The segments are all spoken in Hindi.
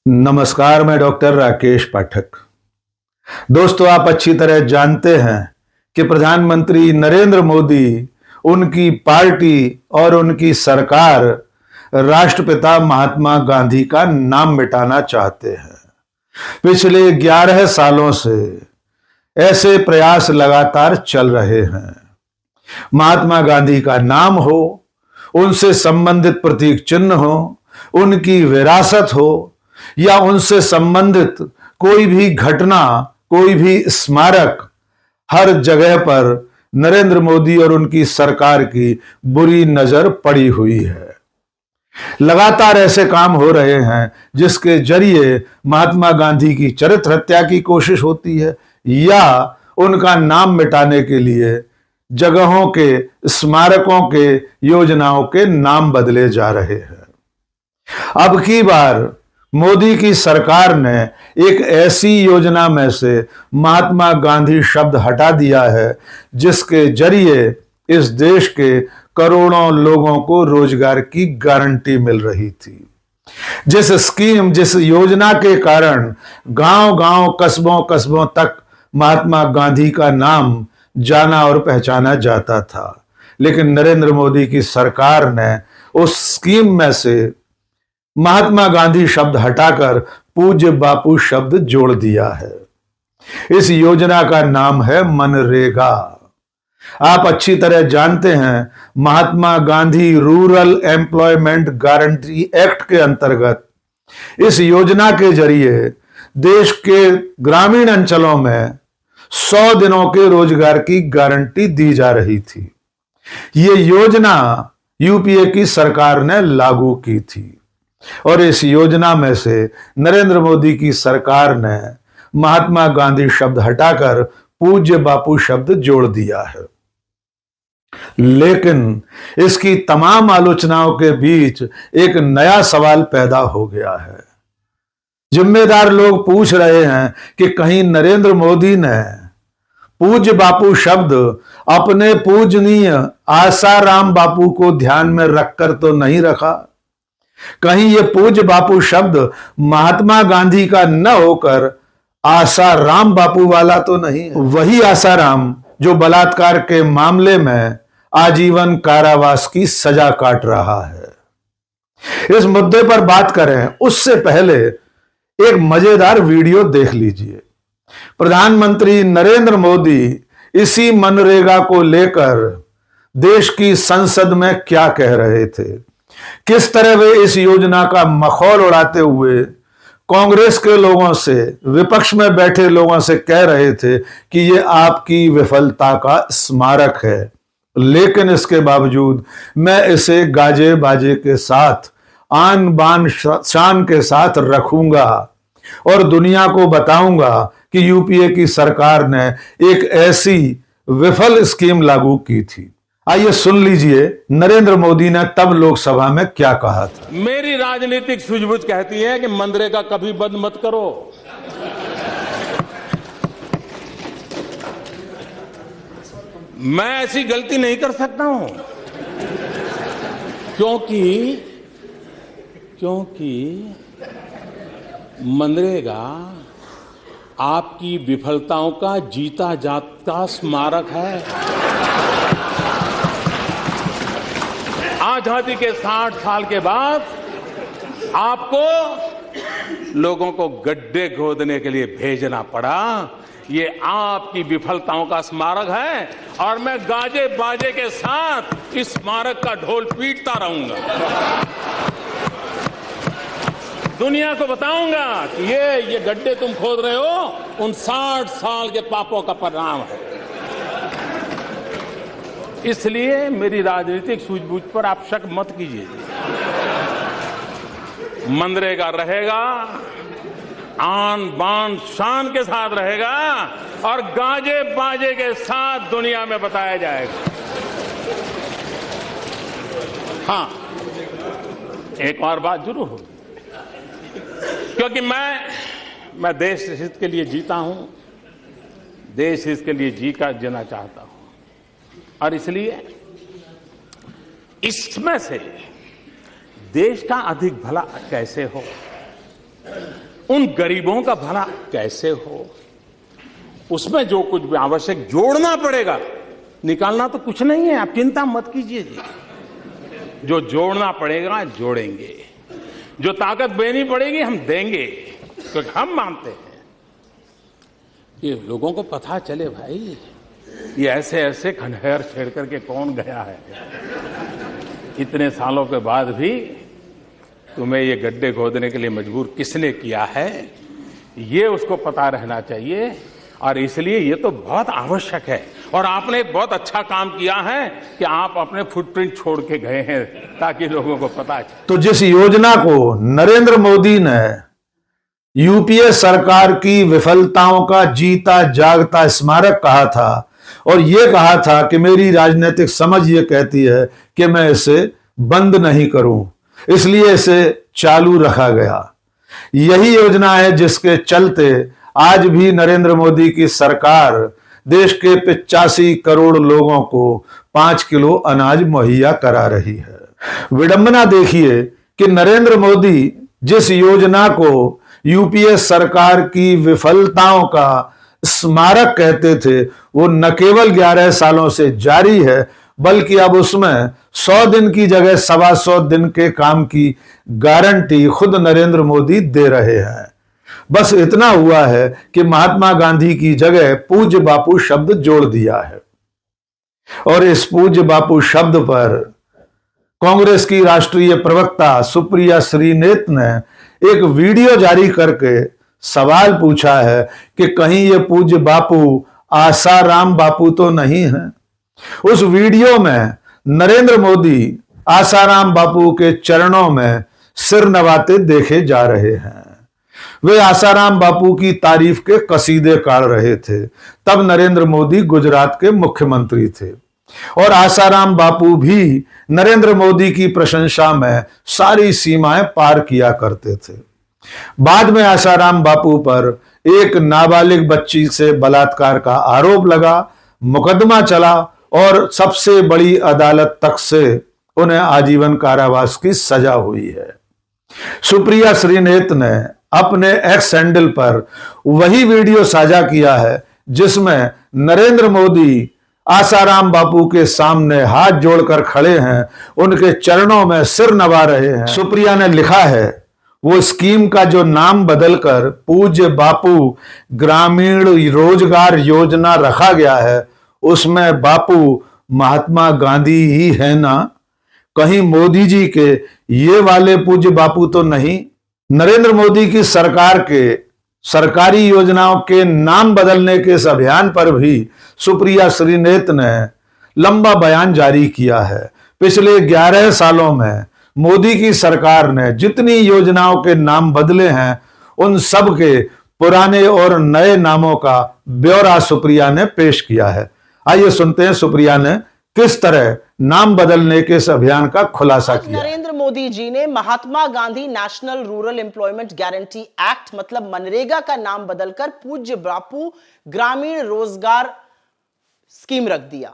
नमस्कार, मैं डॉक्टर राकेश पाठक। दोस्तों, आप अच्छी तरह जानते हैं कि प्रधानमंत्री नरेंद्र मोदी, उनकी पार्टी और उनकी सरकार राष्ट्रपिता महात्मा गांधी का नाम मिटाना चाहते हैं। पिछले 11 सालों से ऐसे प्रयास लगातार चल रहे हैं। महात्मा गांधी का नाम हो, उनसे संबंधित प्रतीक चिन्ह हो, उनकी विरासत हो या उनसे संबंधित कोई भी घटना, कोई भी स्मारक, हर जगह पर नरेंद्र मोदी और उनकी सरकार की बुरी नजर पड़ी हुई है। लगातार ऐसे काम हो रहे हैं जिसके जरिए महात्मा गांधी की चरित्र हत्या की कोशिश होती है या उनका नाम मिटाने के लिए जगहों के, स्मारकों के, योजनाओं के नाम बदले जा रहे हैं। अब की बार मोदी की सरकार ने एक ऐसी योजना में से महात्मा गांधी शब्द हटा दिया है जिसके जरिए इस देश के करोड़ों लोगों को रोजगार की गारंटी मिल रही थी। जिस योजना के कारण गांव-गांव, कस्बों तक महात्मा गांधी का नाम जाना और पहचाना जाता था, लेकिन नरेंद्र मोदी की सरकार ने उस स्कीम में से महात्मा गांधी शब्द हटाकर पूज्य बापू शब्द जोड़ दिया है। इस योजना का नाम है मनरेगा। आप अच्छी तरह जानते हैं, Mahatma Gandhi rural employment guarantee act के अंतर्गत इस योजना के जरिए देश के ग्रामीण अंचलों में 100 दिनों के रोजगार की गारंटी दी जा रही थी। ये योजना यूपीए की सरकार ने लागू की थी और इस योजना में से नरेंद्र मोदी की सरकार ने महात्मा गांधी शब्द हटाकर पूज्य बापू शब्द जोड़ दिया है। लेकिन इसकी तमाम आलोचनाओं के बीच एक नया सवाल पैदा हो गया है। जिम्मेदार लोग पूछ रहे हैं कि कहीं नरेंद्र मोदी ने पूज्य बापू शब्द अपने पूजनीय आसाराम बापू को ध्यान में रखकर तो नहीं रखा? कहीं ये पूज्य बापू शब्द महात्मा गांधी का न होकर आसाराम बापू वाला तो नहीं? वही आसाराम जो बलात्कार के मामले में आजीवन कारावास की सजा काट रहा है। इस मुद्दे पर बात करें उससे पहले एक मजेदार वीडियो देख लीजिए। प्रधानमंत्री नरेंद्र मोदी इसी मनरेगा को लेकर देश की संसद में क्या कह रहे थे, किस तरह वे इस योजना का मखौल उड़ाते हुए कांग्रेस के लोगों से, विपक्ष में बैठे लोगों से कह रहे थे कि ये आपकी विफलता का स्मारक है, लेकिन इसके बावजूद मैं इसे गाजे बाजे के साथ, आन बान शान के साथ रखूंगा और दुनिया को बताऊंगा कि यूपीए की सरकार ने एक ऐसी विफल स्कीम लागू की थी। आइए सुन लीजिए नरेंद्र मोदी ने तब लोकसभा में क्या कहा था। मेरी राजनीतिक सूझबूझ कहती है कि मनरेगा कभी बंद मत करो। मैं ऐसी गलती नहीं कर सकता हूं क्योंकि मनरेगा आपकी विफलताओं का जीता जागता स्मारक है। आजादी के 60 साल के बाद आपको लोगों को गड्ढे खोदने के लिए भेजना पड़ा। ये आपकी विफलताओं का स्मारक है और मैं गाजे बाजे के साथ इस स्मारक का ढोल पीटता रहूंगा। दुनिया को बताऊंगा कि ये गड्ढे तुम खोद रहे हो, उन 60 साल के पापों का परिणाम है। इसलिए मेरी राजनीतिक सूझबूझ पर आप शक मत कीजिए। मनरेगा रहेगा, आन बान शान के साथ रहेगा और गाजे बाजे के साथ दुनिया में बताया जाएगा। हाँ, एक और बात जरूर होगी, क्योंकि मैं देश हित के लिए जीता हूं, देश हित के लिए जीना चाहता हूं और इसलिए इसमें से देश का अधिक भला कैसे हो, उन गरीबों का भला कैसे हो, उसमें जो कुछ भी आवश्यक जोड़ना पड़ेगा, निकालना तो कुछ नहीं है, आप चिंता मत कीजिए जी। जो जोड़ना पड़ेगा जोड़ेंगे, जो ताकत देनी पड़ेगी हम देंगे, क्योंकि हम मानते हैं कि लोगों को पता चले भाई ये ऐसे ऐसे खंडहर छेड़ करके कौन गया है, इतने सालों के बाद भी तुम्हें ये गड्ढे खोदने के लिए मजबूर किसने किया है, ये उसको पता रहना चाहिए। और इसलिए ये तो बहुत आवश्यक है। और आपने एक बहुत अच्छा काम किया है कि आप अपने फुटप्रिंट छोड़ के गए हैं ताकि लोगों को पता चले। तो जिस योजना को नरेंद्र मोदी ने यूपीए सरकार की विफलताओं का जीता जागता स्मारक कहा था और यह कहा था कि मेरी राजनीतिक समझ यह कहती है कि मैं इसे बंद नहीं करूं, इसलिए इसे चालू रखा गया। यही योजना है जिसके चलते आज भी नरेंद्र मोदी की सरकार देश के 85 करोड़ लोगों को 5 किलो अनाज मुहैया करा रही है। विडंबना देखिए कि नरेंद्र मोदी जिस योजना को यूपीए सरकार की विफलताओं का स्मारक कहते थे, वो न केवल 11 सालों से जारी है, बल्कि अब उसमें 100 दिन की जगह 125 दिन के काम की गारंटी खुद नरेंद्र मोदी दे रहे हैं। बस इतना हुआ है कि महात्मा गांधी की जगह पूज्य बापू शब्द जोड़ दिया है और इस पूज्य बापू शब्द पर कांग्रेस की राष्ट्रीय प्रवक्ता सुप्रिया श्रीनेत ने एक वीडियो जारी करके सवाल पूछा है कि कहीं ये पूज्य बापू आसाराम बापू तो नहीं है। उस वीडियो में नरेंद्र मोदी आसाराम बापू के चरणों में सिर नवाते देखे जा रहे हैं। वे आसाराम बापू की तारीफ के कसीदे काढ़ रहे थे। तब नरेंद्र मोदी गुजरात के मुख्यमंत्री थे और आसाराम बापू भी नरेंद्र मोदी की प्रशंसा में सारी सीमाएं पार किया करते थे। बाद में आसाराम बापू पर एक नाबालिग बच्ची से बलात्कार का आरोप लगा, मुकदमा चला और सबसे बड़ी अदालत तक से उन्हें आजीवन कारावास की सजा हुई है। सुप्रिया श्रीनेत ने अपने एक्स हैंडल पर वही वीडियो साझा किया है जिसमें नरेंद्र मोदी आसाराम बापू के सामने हाथ जोड़कर खड़े हैं, उनके चरणों में सिर नवा रहे हैं। सुप्रिया ने लिखा है वो स्कीम का जो नाम बदलकर पूज्य बापू ग्रामीण रोजगार योजना रखा गया है, उसमें बापू महात्मा गांधी ही है ना, कहीं मोदी जी के ये वाले पूज्य बापू तो नहीं। नरेंद्र मोदी की सरकार के सरकारी योजनाओं के नाम बदलने के इस अभियान पर भी सुप्रिया श्रीनेत ने लंबा बयान जारी किया है। पिछले 11 सालों में मोदी की सरकार ने जितनी योजनाओं के नाम बदले हैं, उन सब के पुराने और नए नामों का ब्यौरा सुप्रिया ने पेश किया है। आइए सुनते हैं सुप्रिया ने किस तरह नाम बदलने के इस अभियान का खुलासा किया। नरेंद्र मोदी जी ने Mahatma Gandhi national rural employment guarantee act मतलब मनरेगा का नाम बदलकर पूज्य बापू ग्रामीण रोजगार स्कीम रख दिया।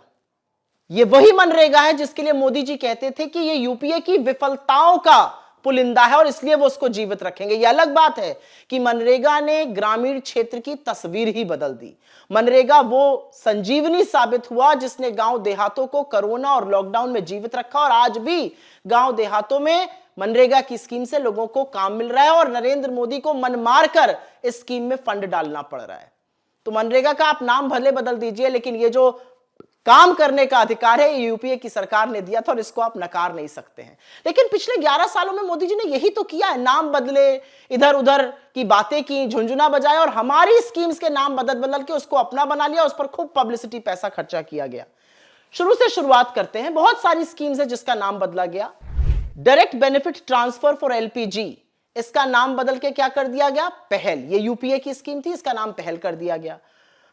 यह वही मनरेगा है जिसके लिए मोदी जी कहते थे कि यह यूपीए की विफलताओं का पुलिंदा है और इसलिए वो उसको जीवित रखेंगे। यह अलग बात है कि मनरेगा ने ग्रामीण क्षेत्र की तस्वीर ही बदल दी। मनरेगा वो संजीवनी साबित हुआ जिसने गांव देहातों को कोरोना और लॉकडाउन में जीवित रखा और आज भी गांव देहातों में मनरेगा की स्कीम से लोगों को काम मिल रहा है और नरेंद्र मोदी को मन मारकर इस स्कीम में फंड डालना पड़ रहा है। तो मनरेगा का आप नाम भले बदल दीजिए, लेकिन ये जो काम करने का अधिकार है यूपीए की सरकार ने दिया था और इसको आप नकार नहीं सकते हैं। लेकिन पिछले 11 सालों में मोदी जी ने यही तो किया है, नाम बदले, इधर उधर की बातें की, झुंझुना बजाए और हमारी स्कीम्स के नाम बदल बदल के उसको अपना बना लिया, उस पर खूब पब्लिसिटी पैसा खर्चा किया गया। शुरू से शुरुआत करते हैं। बहुत सारी स्कीम्स है जिसका नाम बदला गया। Direct benefit transfer for LPG, इसका नाम बदल के क्या कर दिया गया, पहल। ये यूपीए की स्कीम थी, इसका नाम पहल कर दिया गया।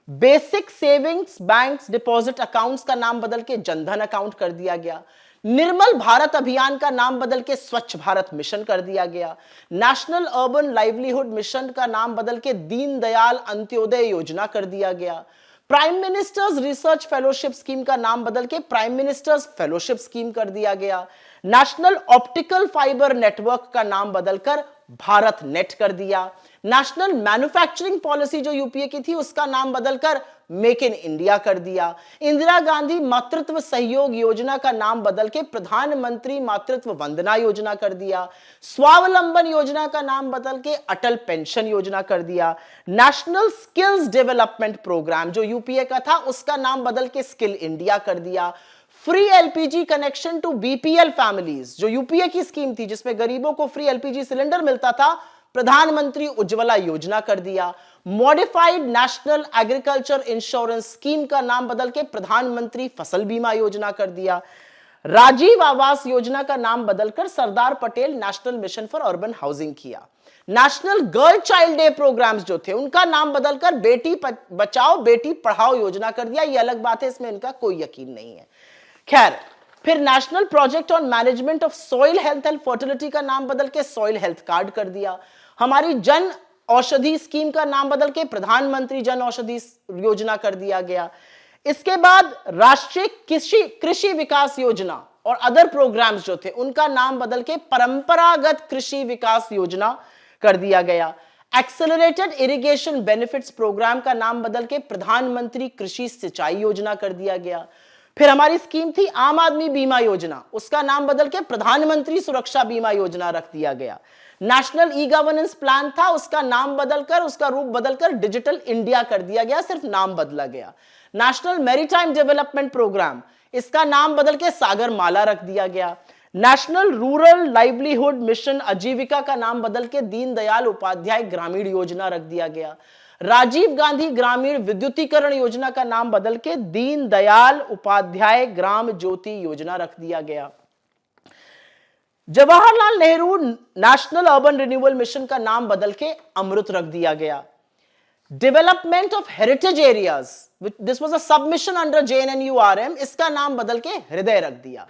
Basic savings banks deposit accounts का नाम बदल के जनधन अकाउंट कर दिया गया। निर्मल भारत अभियान का नाम बदल के स्वच्छ भारत मिशन कर दिया गया। नेशनल अर्बन लाइवलीहुड मिशन का नाम बदल के दीनदयाल अंत्योदय योजना कर दिया गया। Prime ministers research fellowship scheme का नाम बदल के प्राइम मिनिस्टर्स फेलोशिप स्कीम कर दिया गया। नेशनल ऑप्टिकल फाइबर नेटवर्क का नाम बदलकर भारत नेट कर दिया। नेशनल मैन्युफैक्चरिंग पॉलिसी जो यूपीए की थी उसका नाम बदलकर मेक इन इंडिया कर दिया। इंदिरा गांधी मातृत्व सहयोग योजना का नाम बदल के प्रधानमंत्री मातृत्व वंदना योजना कर दिया। स्वावलंबन योजना का नाम बदल के अटल पेंशन योजना कर दिया। नेशनल स्किल्स डेवलपमेंट प्रोग्राम जो यूपीए का था उसका नाम बदल के स्किल इंडिया कर दिया। Free LPG connection to BPL families जो यूपीए की स्कीम थी जिसमें गरीबों को फ्री एलपीजी सिलेंडर मिलता था, प्रधानमंत्री उज्ज्वला योजना कर दिया। Modified national agriculture insurance scheme का नाम बदल के प्रधानमंत्री फसल बीमा योजना कर दिया। राजीव आवास योजना का नाम बदलकर Sardar Patel national mission for urban housing किया। National girl child day programs जो थे उनका नाम बदलकर बेटी बचाओ बेटी पढ़ाओ योजना कर दिया। यह अलग बात है, इसमें इनका कोई यकीन नहीं है। खैर, फिर national project on management of soil health and fertility का नाम बदल के सॉइल हेल्थ कार्ड कर दिया। हमारी जन औषधि स्कीम का नाम बदल के प्रधानमंत्री जन औषधि योजना कर दिया गया। इसके बाद राष्ट्रीय कृषि विकास योजना और अदर प्रोग्राम्स जो थे उनका नाम बदल के परंपरागत कृषि विकास योजना कर दिया गया। एक्सेलरेटेड इरिगेशन बेनिफिट्स प्रोग्राम का नाम बदल के प्रधानमंत्री कृषि सिंचाई योजना कर दिया गया। फिर हमारी स्कीम थी आम आदमी बीमा योजना, उसका नाम बदल के प्रधानमंत्री सुरक्षा बीमा योजना रख दिया गया। नेशनल ई गवर्नेंस प्लान था, उसका नाम बदलकर उसका रूप बदलकर डिजिटल इंडिया कर दिया गया, सिर्फ नाम बदला गया। नेशनल मैरीटाइम डेवलपमेंट प्रोग्राम, इसका नाम बदल के सागर माला रख दिया गया। नेशनल रूरल लाइवलीहुड मिशन आजीविका का नाम बदल के दीनदयाल उपाध्याय ग्रामीण योजना रख दिया गया। राजीव गांधी ग्रामीण विद्युतीकरण योजना का नाम बदल के दीनदयाल उपाध्याय ग्राम ज्योति योजना रख दिया गया। Jawaharlal Nehru national urban renewal mission का नाम बदल के अमृत रख दिया गया। Development of heritage areas, this was a submission under JNNURM, इसका नाम बदल के हृदय रख दिया।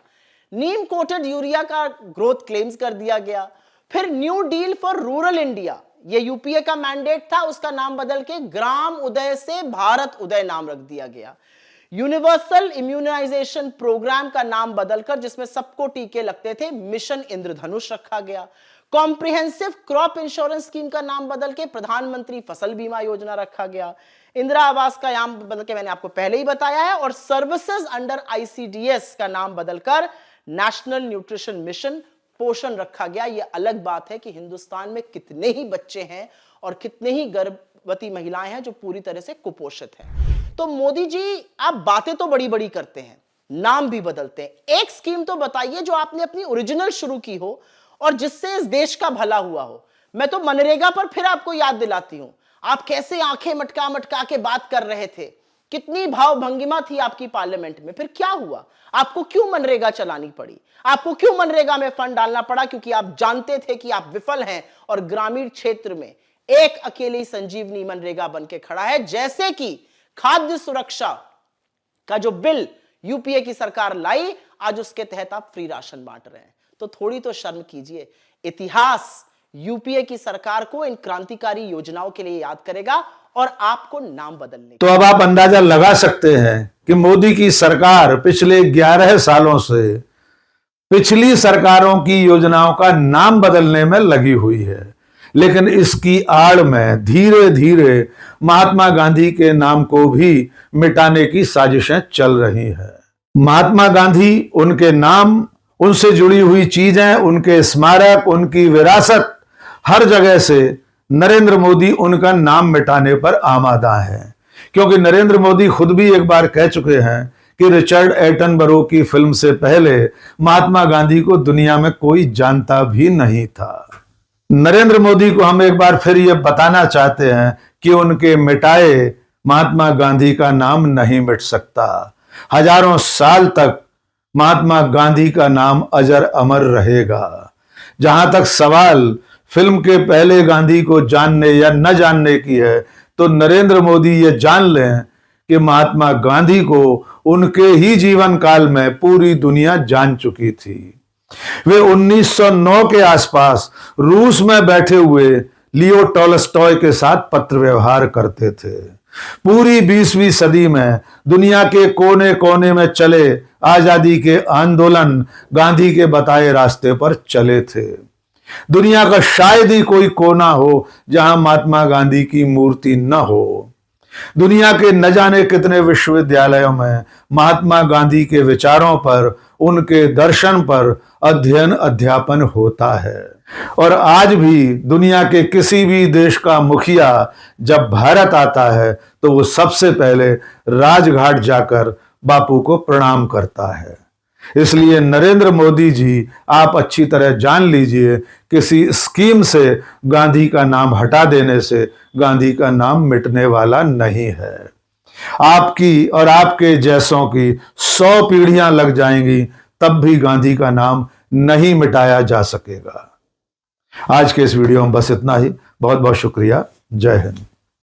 नीम कोटेड यूरिया का ग्रोथ क्लेम्स कर दिया गया। फिर new deal for rural India, ये यूपीए का मैंडेट था, उसका नाम बदल के ग्राम उदय से भारत उदय नाम रख दिया गया। यूनिवर्सल इम्यूनाइजेशन प्रोग्राम का नाम बदलकर, जिसमें सबको टीके लगते थे, मिशन इंद्रधनुष रखा गया। कॉम्प्रिहेंसिव क्रॉप इंश्योरेंस स्कीम का नाम बदल के प्रधानमंत्री फसल बीमा योजना रखा गया। इंदिरा आवास का नाम बदल के मैंने आपको पहले ही बताया है। और सर्विसेज अंडर ICDS का नाम बदलकर नेशनल न्यूट्रिशन मिशन पोषण रखा गया। यह अलग बात है कि हिंदुस्तान में कितने ही बच्चे हैं और कितने ही गर्भवती महिलाएं हैं जो पूरी तरह से कुपोषित हैं। तो मोदी जी, आप बातें तो बड़ी बड़ी करते हैं, नाम भी बदलते हैं। एक स्कीम तो बताइए जो आपने अपनी ओरिजिनल शुरू की हो और जिससे इस देश का भला हुआ हो। मैं तो मनरेगा पर फिर आपको याद दिलाती हूं, आप कैसे आंखें मटका मटका के बात कर रहे थे, कितनी भाव भंगिमा थी आपकी पार्लियामेंट में। फिर क्या हुआ? आपको क्यों मनरेगा चलानी पड़ी? आपको क्यों मनरेगा में फंड डालना पड़ा? क्योंकि आप जानते थे कि आप विफल हैं और ग्रामीण क्षेत्र में एक अकेली संजीवनी मनरेगा बन के खड़ा है। जैसे कि खाद्य सुरक्षा का जो बिल यूपीए की सरकार लाई, आज उसके तहत आप फ्री राशन बांट रहे हैं। तो थोड़ी तो शर्म कीजिए। इतिहास यूपीए की सरकार को इन क्रांतिकारी योजनाओं के लिए याद करेगा और आपको नाम बदलने। तो अब आप अंदाजा लगा सकते हैं कि मोदी की सरकार पिछले 11 सालों से पिछली सरकारों की योजनाओं का नाम बदलने में लगी हुई है। लेकिन इसकी आड़ में धीरे धीरे महात्मा गांधी के नाम को भी मिटाने की साजिशें चल रही है। महात्मा गांधी, उनके नाम, उनसे जुड़ी हुई चीजें, उनके स्मारक, उनकी विरासत, हर जगह से नरेंद्र मोदी उनका नाम मिटाने पर आमादा है। क्योंकि नरेंद्र मोदी खुद भी एक बार कह चुके हैं कि रिचर्ड एटनबरो की फिल्म से पहले महात्मा गांधी को दुनिया में कोई जानता भी नहीं था। नरेंद्र मोदी को हम एक बार फिर यह बताना चाहते हैं कि उनके मिटाए महात्मा गांधी का नाम नहीं मिट सकता। हजारों साल तक महात्मा गांधी का नाम अजर अमर रहेगा। जहां तक सवाल फिल्म के पहले गांधी को जानने या न जानने की है, तो नरेंद्र मोदी ये जान लें कि महात्मा गांधी को उनके ही जीवन काल में पूरी दुनिया जान चुकी थी। वे 1909 के आसपास रूस में बैठे हुए लियो टॉलस्टॉय के साथ पत्र व्यवहार करते थे। पूरी 20वीं सदी में दुनिया के कोने कोने में चले आजादी के आंदोलन गांधी के बताए रास्ते पर चले थे। दुनिया का शायद ही कोई कोना हो जहां महात्मा गांधी की मूर्ति न हो। दुनिया के न जाने कितने विश्वविद्यालयों में महात्मा गांधी के विचारों पर, उनके दर्शन पर अध्ययन अध्यापन होता है। और आज भी दुनिया के किसी भी देश का मुखिया जब भारत आता है तो वो सबसे पहले राजघाट जाकर बापू को प्रणाम करता है। इसलिए नरेंद्र मोदी जी, आप अच्छी तरह जान लीजिए, किसी स्कीम से गांधी का नाम हटा देने से गांधी का नाम मिटने वाला नहीं है। आपकी और आपके जैसों की 100 पीढ़ियां लग जाएंगी तब भी गांधी का नाम नहीं मिटाया जा सकेगा। आज के इस वीडियो में बस इतना ही। बहुत बहुत शुक्रिया। जय हिंद।